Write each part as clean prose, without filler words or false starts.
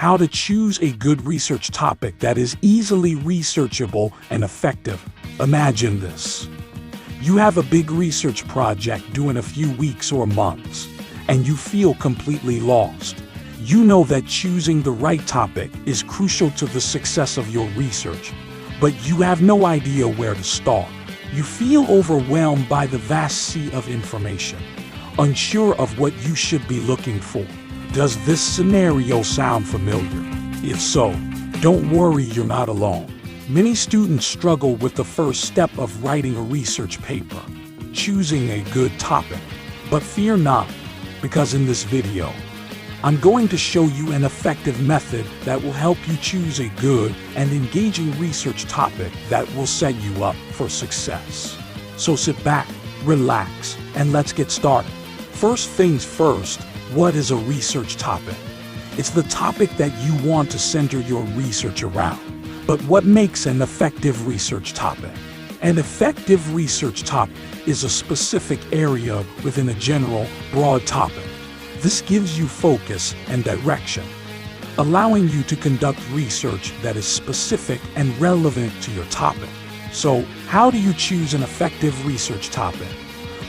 How to choose a good research topic that is easily researchable and effective. Imagine this. You have a big research project due in a few weeks or months, and you feel completely lost. You know that choosing the right topic is crucial to the success of your research, but you have no idea where to start. You feel overwhelmed by the vast sea of information, unsure of what you should be looking for. Does this scenario sound familiar? If so, don't worry, you're not alone. Many students struggle with the first step of writing a research paper, choosing a good topic. But fear not, because in this video, I'm going to show you an effective method that will help you choose a good and engaging research topic that will set you up for success. So sit back, relax, and let's get started. First things first, what is a research topic? It's the topic that you want to center your research around. But what makes an effective research topic? An effective research topic is a specific area within a general, broad topic. This gives you focus and direction, allowing you to conduct research that is specific and relevant to your topic. So, how do you choose an effective research topic?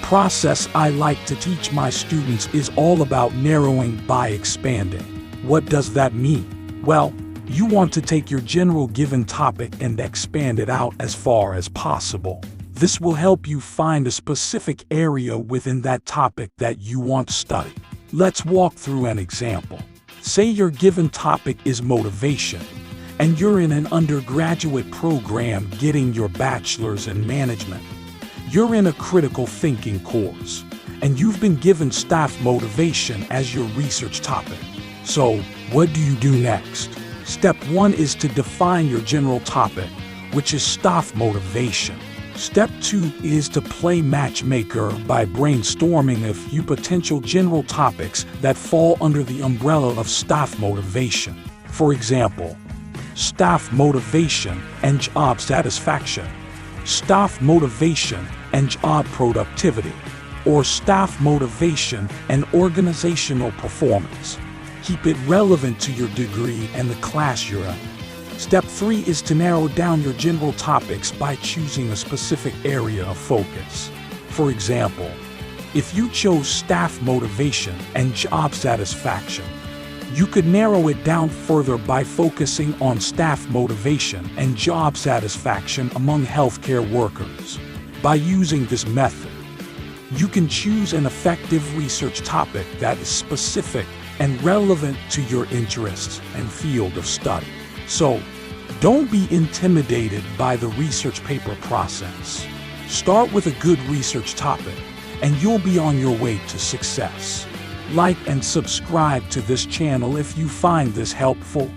Process I like to teach my students is all about narrowing by expanding. What does that mean? Well, you want to take your general given topic and expand it out as far as possible. This will help you find a specific area within that topic that you want to study. Let's walk through an example. Say your given topic is motivation, and you're in an undergraduate program getting your bachelor's in management. You're in a critical thinking course, and you've been given staff motivation as your research topic. So, what do you do next? Step 1 is to define your general topic, which is staff motivation. Step 2 is to play matchmaker by brainstorming a few potential general topics that fall under the umbrella of staff motivation. For example, staff motivation and job satisfaction, staff motivation and job productivity, or staff motivation and organizational performance. Keep it relevant to your degree and the class you're in. Step 3 is to narrow down your general topics by choosing a specific area of focus. For example, if you chose staff motivation and job satisfaction, you could narrow it down further by focusing on staff motivation and job satisfaction among healthcare workers. By using this method, you can choose an effective research topic that is specific and relevant to your interests and field of study. So, don't be intimidated by the research paper process. Start with a good research topic, and you'll be on your way to success. Like and subscribe to this channel if you find this helpful.